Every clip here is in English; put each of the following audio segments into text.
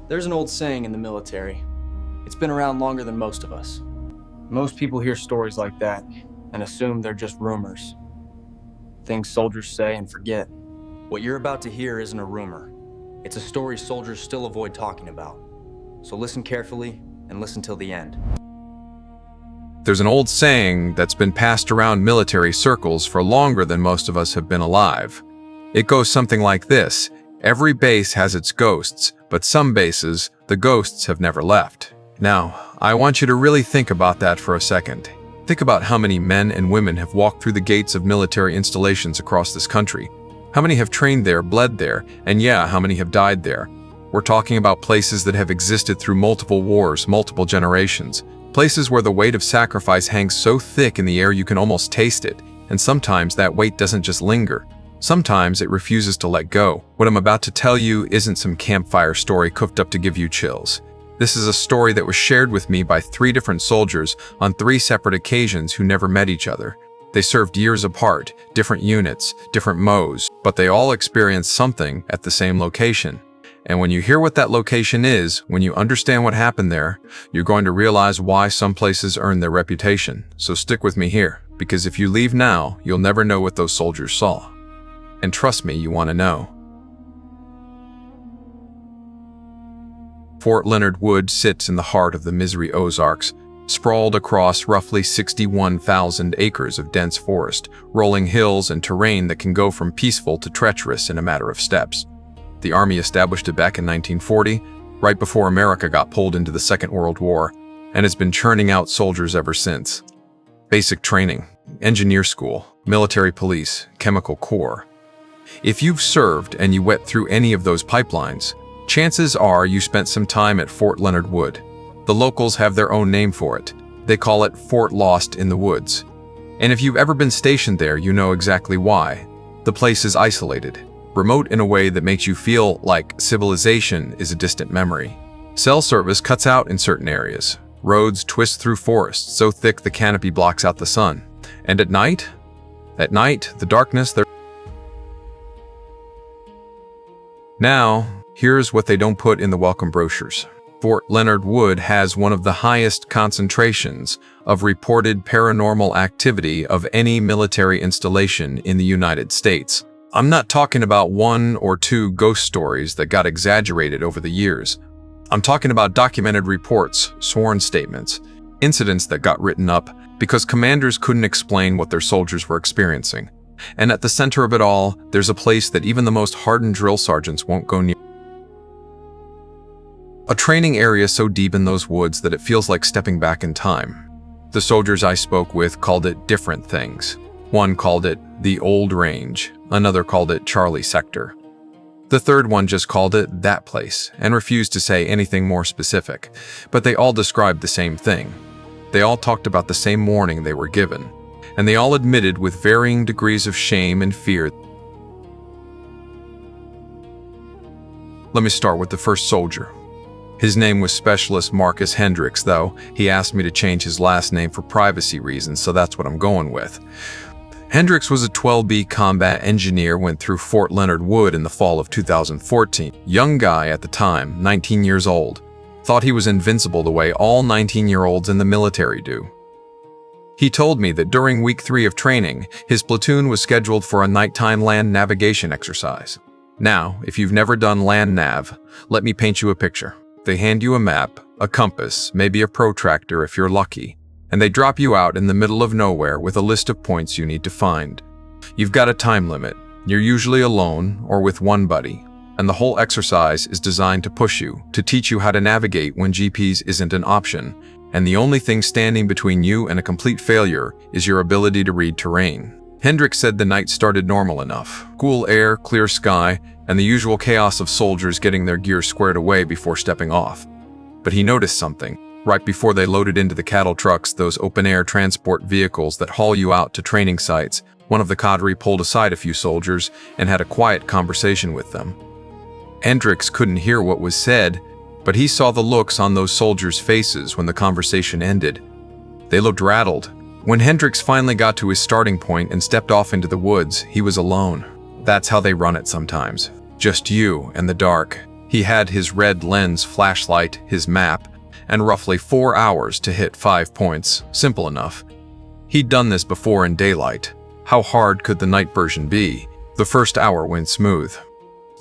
There's an old saying in the military. It's been around longer than most of us. Most people hear stories like that and assume they're just rumors. Things soldiers say and forget. What you're about to hear isn't a rumor. It's a story soldiers still avoid talking about. So listen carefully and listen till the end. There's an old saying that's been passed around military circles for longer than most of us have been alive. It goes something like this: every base has its ghosts, but some bases, the ghosts have never left. Now, I want you to really think about that for a second. Think about how many men and women have walked through the gates of military installations across this country. How many have trained there, bled there, and yeah, how many have died there? We're talking about places that have existed through multiple wars, multiple generations. Places where the weight of sacrifice hangs so thick in the air you can almost taste it, and sometimes that weight doesn't just linger. Sometimes it refuses to let go. What I'm about to tell you isn't some campfire story cooked up to give you chills. This is a story that was shared with me by 3 different soldiers on 3 separate occasions who never met each other. They served years apart, different units, different MOs, but they all experienced something at the same location. And when you hear what that location is, when you understand what happened there, you're going to realize why some places earn their reputation. So stick with me here, because if you leave now, you'll never know what those soldiers saw. And trust me, you want to know. Fort Leonard Wood sits in the heart of the Misery Ozarks, sprawled across roughly 61,000 acres of dense forest, rolling hills and terrain that can go from peaceful to treacherous in a matter of steps. The Army established it back in 1940, right before America got pulled into the Second World War, and has been churning out soldiers ever since. Basic training, engineer school, military police, chemical corps. If you've served and you went through any of those pipelines, chances are you spent some time at Fort Leonard Wood. The locals have their own name for it. They call it Fort Lost in the Woods. And if you've ever been stationed there, you know exactly why. The place is isolated, remote in a way that makes you feel like civilization is a distant memory. Cell service cuts out in certain areas. Roads twist through forests so thick the canopy blocks out the sun. And at night, the darkness there. Now, here's what they don't put in the welcome brochures. Fort Leonard Wood has one of the highest concentrations of reported paranormal activity of any military installation in the United States. I'm not talking about 1 or 2 ghost stories that got exaggerated over the years. I'm talking about documented reports, sworn statements, incidents that got written up because commanders couldn't explain what their soldiers were experiencing. And at the center of it all, there's a place that even the most hardened drill sergeants won't go near. A training area so deep in those woods that it feels like stepping back in time. The soldiers I spoke with called it different things. One called it the Old Range, another called it Charlie Sector. The third one just called it that place and refused to say anything more specific, but they all described the same thing. They all talked about the same warning they were given, and they all admitted with varying degrees of shame and fear. Let me start with the first soldier. His name was Specialist Marcus Hendricks, though he asked me to change his last name for privacy reasons, so that's what I'm going with. Hendricks was a 12B combat engineer, went through Fort Leonard Wood in the fall of 2014. Young guy at the time, 19 years old. Thought he was invincible the way all 19-year-olds in the military do. He told me that during week 3 of training, his platoon was scheduled for a nighttime land navigation exercise. Now, if you've never done land nav, let me paint you a picture. They hand you a map, a compass, maybe a protractor if you're lucky, and they drop you out in the middle of nowhere with a list of points you need to find. You've got a time limit. You're usually alone or with one buddy, and the whole exercise is designed to push you, to teach you how to navigate when GPS isn't an option, and the only thing standing between you and a complete failure is your ability to read terrain. Hendricks said the night started normal enough. Cool air, clear sky, and the usual chaos of soldiers getting their gear squared away before stepping off. But he noticed something. Right before they loaded into the cattle trucks, those open-air transport vehicles that haul you out to training sites, one of the cadre pulled aside a few soldiers and had a quiet conversation with them. Hendricks couldn't hear what was said, but he saw the looks on those soldiers' faces when the conversation ended. They looked rattled. When Hendricks finally got to his starting point and stepped off into the woods, he was alone. That's how they run it sometimes. Just you and the dark. He had his red lens flashlight, his map, and roughly 4 hours to hit 5 points. Simple enough. He'd done this before in daylight. How hard could the night version be? The first hour went smooth.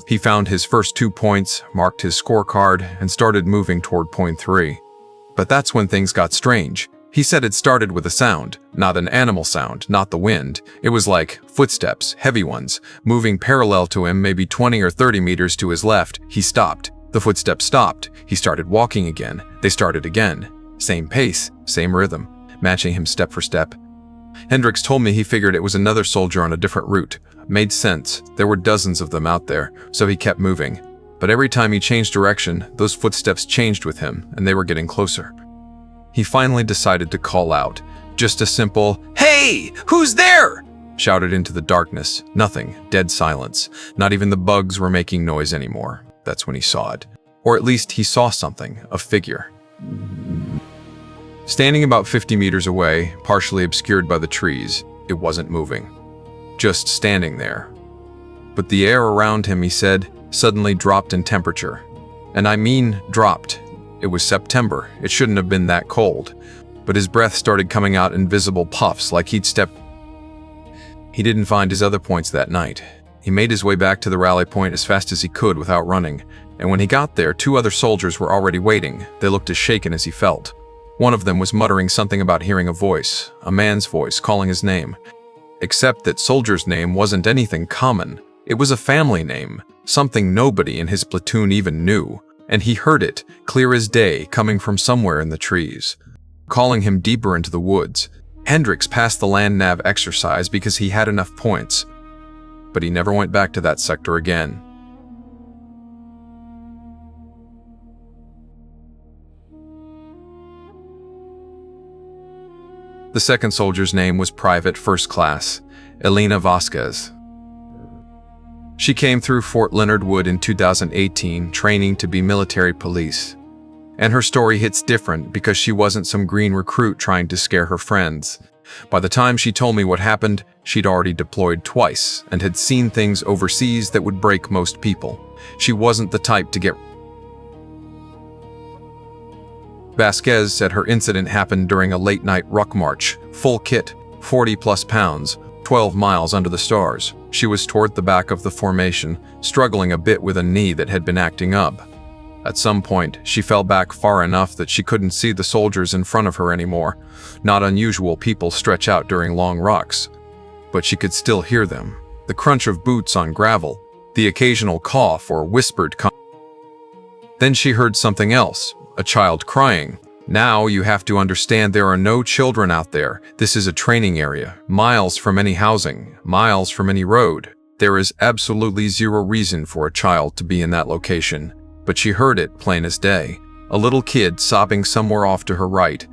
He found his first 2 points, marked his scorecard, and started moving toward point 3. But that's when things got strange. He said it started with a sound, not an animal sound, not the wind. It was like footsteps, heavy ones, moving parallel to him, maybe 20 or 30 meters to his left. He stopped. The footsteps stopped. He started walking again. They started again. Same pace, same rhythm, matching him step for step. Hendricks told me he figured it was another soldier on a different route. Made sense. There were dozens of them out there, so he kept moving. But every time he changed direction, those footsteps changed with him, and they were getting closer. He finally decided to call out. Just a simple, "Hey! Who's there?" shouted into the darkness. Nothing. Dead silence. Not even the bugs were making noise anymore. That's when he saw it. Or at least he saw something, a figure. Standing about 50 meters away, partially obscured by the trees, it wasn't moving. Just standing there. But the air around him, he said, suddenly dropped in temperature. And I mean dropped. It was September. It shouldn't have been that cold. But his breath started coming out in visible puffs like he'd stepped. He didn't find his other points that night. He made his way back to the rally point as fast as he could without running. And when he got there, 2 other soldiers were already waiting. They looked as shaken as he felt. One of them was muttering something about hearing a voice, a man's voice, calling his name. Except that soldier's name wasn't anything common. It was a family name, something nobody in his platoon even knew. And he heard it, clear as day, coming from somewhere in the trees, calling him deeper into the woods. Hendricks passed the land nav exercise because he had enough points, but he never went back to that sector again. The second soldier's name was Private First Class, Elena Vasquez. She came through Fort Leonard Wood in 2018, training to be military police. And her story hits different because she wasn't some green recruit trying to scare her friends. By the time she told me what happened, she'd already deployed twice and had seen things overseas that would break most people. She wasn't the type to get... Vasquez said her incident happened during a late-night ruck march, full kit, 40-plus pounds, 12 miles under the stars. She was toward the back of the formation, struggling a bit with a knee that had been acting up. At some point, she fell back far enough that she couldn't see the soldiers in front of her anymore. Not unusual people stretch out during long rucks. But she could still hear them. The crunch of boots on gravel, the occasional cough or whispered Then she heard something else, a child crying. Now you have to understand there are no children out there. This is a training area, miles from any housing, miles from any road. There is absolutely zero reason for a child to be in that location. But she heard it plain as day. A little kid sobbing somewhere off to her right.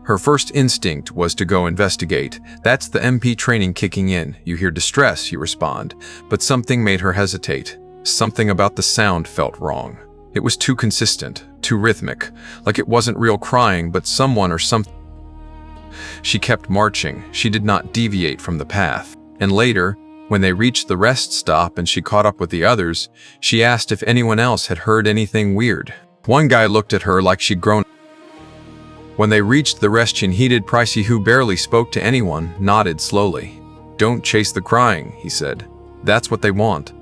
Her first instinct was to go investigate. That's the MP training kicking in. You hear distress, you respond. But something made her hesitate. Something about the sound felt wrong. It was too consistent, too rhythmic, like it wasn't real crying, but someone or something. She kept marching. She did not deviate from the path. And later, when they reached the rest stop and she caught up with the others, she asked if anyone else had heard anything weird. One guy looked at her like she'd grown. When they reached the rest, heated Pricey, who barely spoke to anyone, nodded slowly. "Don't chase the crying," he said. "That's what they want."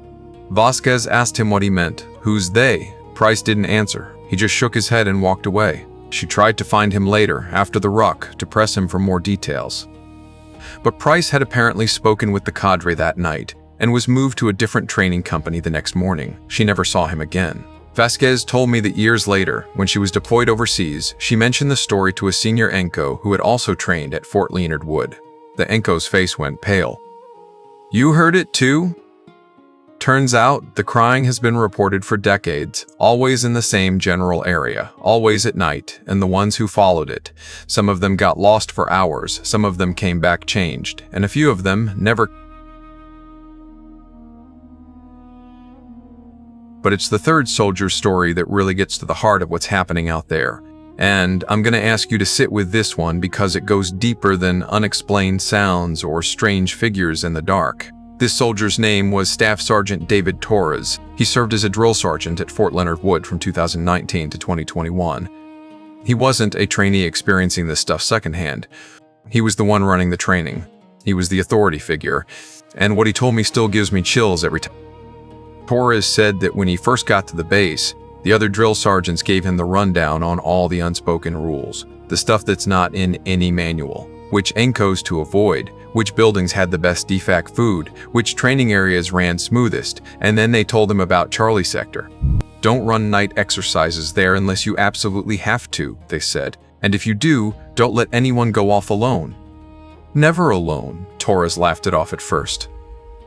Vasquez asked him what he meant. Who's they? Price didn't answer. He just shook his head and walked away. She tried to find him later, after the ruck, to press him for more details. But Price had apparently spoken with the cadre that night and was moved to a different training company the next morning. She never saw him again. Vasquez told me that years later, when she was deployed overseas, she mentioned the story to a senior Enco who had also trained at Fort Leonard Wood. The Enco's face went pale. "You heard it too?" Turns out, the crying has been reported for decades, always in the same general area, always at night, and the ones who followed it. Some of them got lost for hours, some of them came back changed, and a few of them never. But it's the third soldier's story that really gets to the heart of what's happening out there. And I'm going to ask you to sit with this one because it goes deeper than unexplained sounds or strange figures in the dark. This soldier's name was Staff Sergeant David Torres. He served as a drill sergeant at Fort Leonard Wood from 2019 to 2021. He wasn't a trainee experiencing this stuff secondhand. He was the one running the training. He was the authority figure, and what he told me still gives me chills every time. Torres said that when he first got to the base, the other drill sergeants gave him the rundown on all the unspoken rules, the stuff that's not in any manual, which ANCOs to avoid, which buildings had the best defac food, which training areas ran smoothest, and then they told him about Charlie Sector. Don't run night exercises there unless you absolutely have to, they said, and if you do, don't let anyone go off alone. Never alone, Torres laughed it off at first.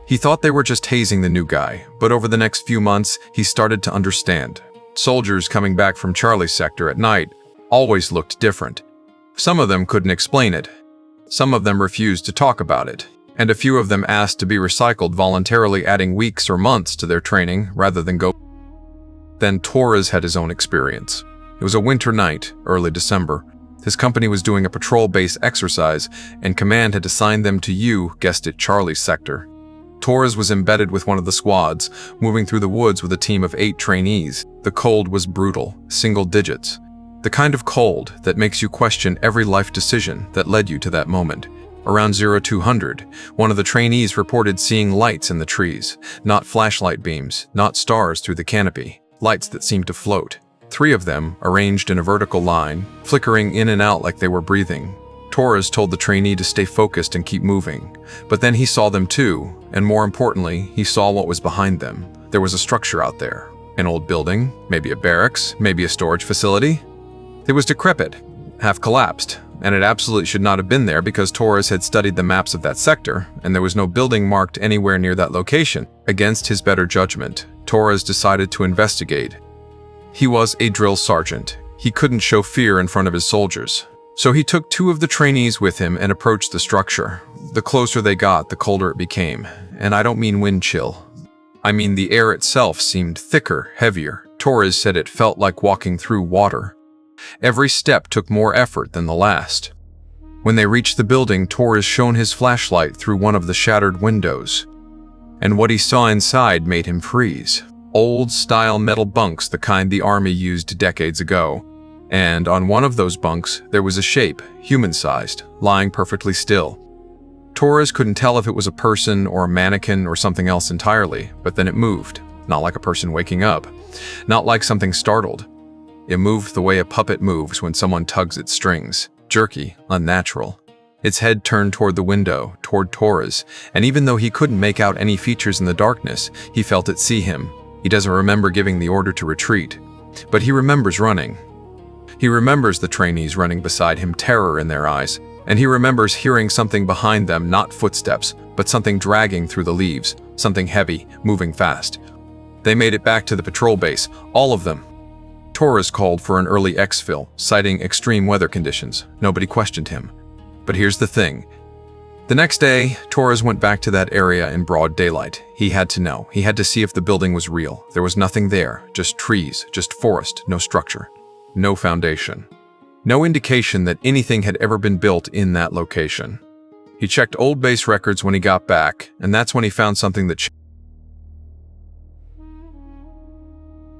He thought they were just hazing the new guy, but over the next few months, he started to understand. Soldiers coming back from Charlie Sector at night always looked different. Some of them couldn't explain it. Some of them refused to talk about it, and a few of them asked to be recycled, voluntarily adding weeks or months to their training rather than go. Then Torres had his own experience. It was a winter night, early December. His company was doing a patrol base exercise, and command had assigned them to you, guessed it, Charlie Sector. Torres was embedded with one of the squads, moving through the woods with a team of 8 trainees. The cold was brutal, single digits. The kind of cold that makes you question every life decision that led you to that moment. Around 0200, one of the trainees reported seeing lights in the trees, not flashlight beams, not stars through the canopy, lights that seemed to float. 3 of them, arranged in a vertical line, flickering in and out like they were breathing. Torres told the trainee to stay focused and keep moving, but then he saw them too, and more importantly, he saw what was behind them. There was a structure out there. An old building, maybe a barracks, maybe a storage facility. It was decrepit, half collapsed, and it absolutely should not have been there because Torres had studied the maps of that sector, and there was no building marked anywhere near that location. Against his better judgment, Torres decided to investigate. He was a drill sergeant. He couldn't show fear in front of his soldiers. So he took 2 of the trainees with him and approached the structure. The closer they got, the colder it became. And I don't mean wind chill. I mean the air itself seemed thicker, heavier. Torres said it felt like walking through water. Every step took more effort than the last. When they reached the building, Torres shone his flashlight through one of the shattered windows. And what he saw inside made him freeze. Old-style metal bunks, the kind the army used decades ago. And on one of those bunks, there was a shape, human-sized, lying perfectly still. Torres couldn't tell if it was a person or a mannequin or something else entirely, but then it moved, not like a person waking up, not like something startled. It moved the way a puppet moves when someone tugs its strings, jerky, unnatural. Its head turned toward the window, toward Torres, and even though he couldn't make out any features in the darkness, he felt it see him. He doesn't remember giving the order to retreat, but he remembers running. He remembers the trainees running beside him, terror in their eyes, and he remembers hearing something behind them, not footsteps, but something dragging through the leaves, something heavy, moving fast. They made it back to the patrol base, all of them. Torres called for an early exfil, citing extreme weather conditions. Nobody questioned him. But here's the thing. The next day, Torres went back to that area in broad daylight. He had to know. He had to see if the building was real. There was nothing there, just trees, just forest, no structure. No foundation. No indication that anything had ever been built in that location. He checked old base records when he got back, and that's when he found something that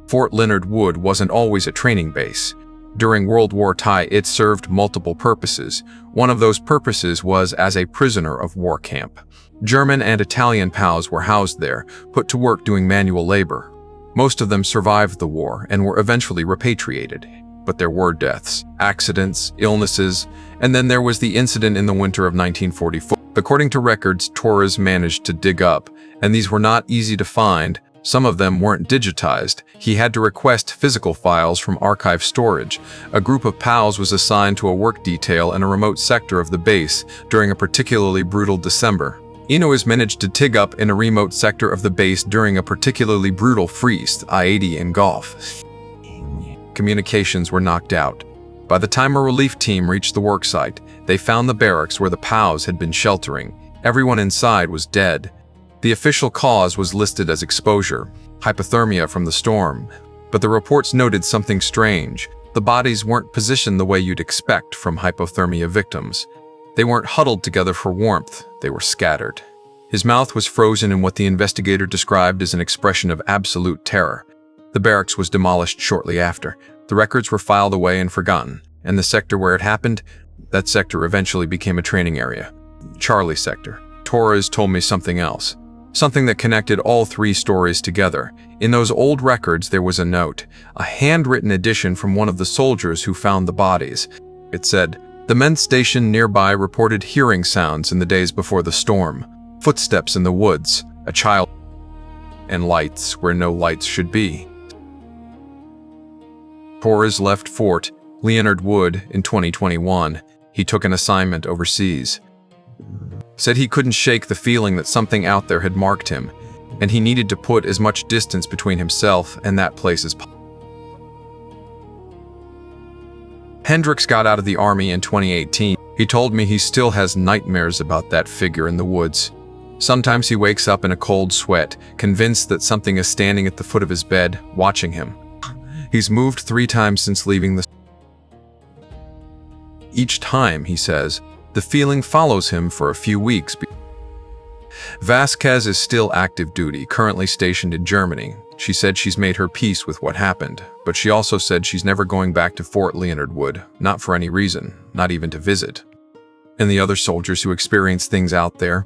Fort Leonard Wood wasn't always a training base. During World War II, it served multiple purposes. One of those purposes was as a prisoner of war camp. German and Italian POWs were housed there, put to work doing manual labor. Most of them survived the war and were eventually repatriated. But there were deaths, accidents, illnesses, and then there was the incident in the winter of 1944. According to records Torres managed to dig up, and these were not easy to find. Some of them weren't digitized. He had to request physical files from archive storage. A group of POWs was assigned to a work detail in a remote sector of the base during a particularly brutal December. Inoes managed to dig up in a remote sector of the base during a particularly brutal freeze, I-80 in Gulf. Communications were knocked out. By the time a relief team reached the worksite, they found the barracks where the POWs had been sheltering. Everyone inside was dead. The official cause was listed as exposure, hypothermia from the storm. But the reports noted something strange. The bodies weren't positioned the way you'd expect from hypothermia victims. They weren't huddled together for warmth, they were scattered. His mouth was frozen in what the investigator described as an expression of absolute terror. The barracks was demolished shortly after. The records were filed away and forgotten, and the sector where it happened, that sector eventually became a training area. Charlie Sector. Torres told me something else. Something that connected all three stories together. In those old records there was a note, a handwritten edition from one of the soldiers who found the bodies. It said, "The men stationed nearby reported hearing sounds in the days before the storm. Footsteps in the woods, a child, and lights where no lights should be." Torres left Fort Leonard Wood in 2021. He took an assignment overseas. Said he couldn't shake the feeling that something out there had marked him, and he needed to put as much distance between himself and that place as possible. Hendricks got out of the army in 2018. He told me he still has nightmares about that figure in the woods. Sometimes he wakes up in a cold sweat, convinced that something is standing at the foot of his bed, watching him. He's moved 3 times since leaving the... Each time, he says, the feeling follows him for a few weeks. Vasquez is still active duty, currently stationed in Germany. She said she's made her peace with what happened, but she also said she's never going back to Fort Leonard Wood, not for any reason, not even to visit. And the other soldiers who experience things out there,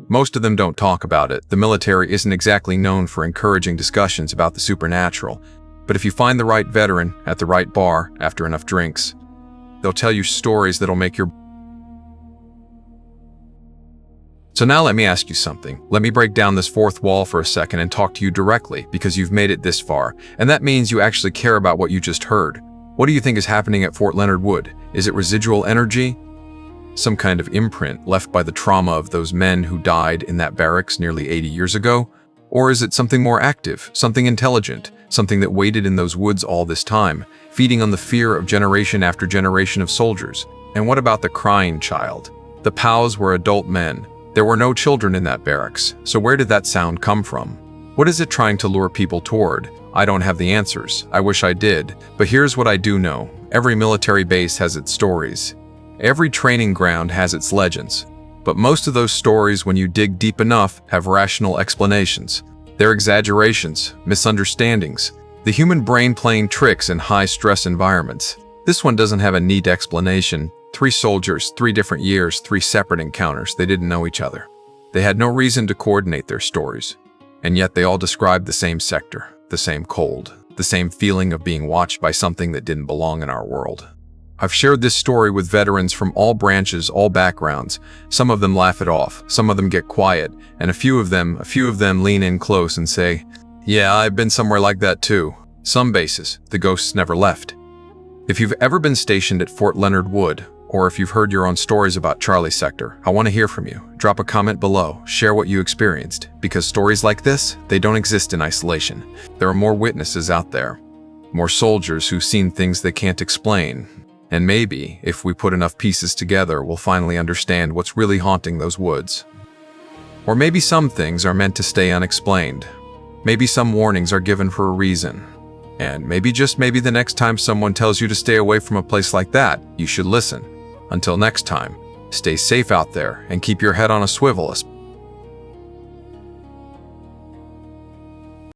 most of them don't talk about it. The military isn't exactly known for encouraging discussions about the supernatural, but if you find the right veteran at the right bar after enough drinks, they'll tell you stories that'll make your... So now let me ask you something. Let me break down this fourth wall for a second and talk to you directly, because you've made it this far, and that means you actually care about what you just heard. What do you think is happening at Fort Leonard Wood? Is it residual energy? Some kind of imprint left by the trauma of those men who died in that barracks nearly 80 years ago? Or is it something more active, something intelligent, something that waited in those woods all this time, feeding on the fear of generation after generation of soldiers? And what about the crying child? The POWs were adult men. There were no children in that barracks, so where did that sound come from? What is it trying to lure people toward? I don't have the answers. I wish I did. But here's what I do know. Every military base has its stories. Every training ground has its legends. But most of those stories, when you dig deep enough, have rational explanations. They're exaggerations, misunderstandings, the human brain playing tricks in high-stress environments. This one doesn't have a neat explanation. 3 soldiers, 3 different years, 3 separate encounters. They didn't know each other. They had no reason to coordinate their stories. And yet they all described the same sector, the same cold, the same feeling of being watched by something that didn't belong in our world. I've shared this story with veterans from all branches, all backgrounds. Some of them laugh it off, some of them get quiet, and a few of them lean in close and say, "Yeah, I've been somewhere like that too." Some bases, the ghosts never left. If you've ever been stationed at Fort Leonard Wood, or if you've heard your own stories about Charlie Sector, I want to hear from you. Drop a comment below, share what you experienced, because stories like this, they don't exist in isolation. There are more witnesses out there, more soldiers who've seen things they can't explain. And maybe, if we put enough pieces together, we'll finally understand what's really haunting those woods. Or maybe some things are meant to stay unexplained. Maybe some warnings are given for a reason. And maybe, just maybe, the next time someone tells you to stay away from a place like that, you should listen. Until next time, stay safe out there and keep your head on a swivel.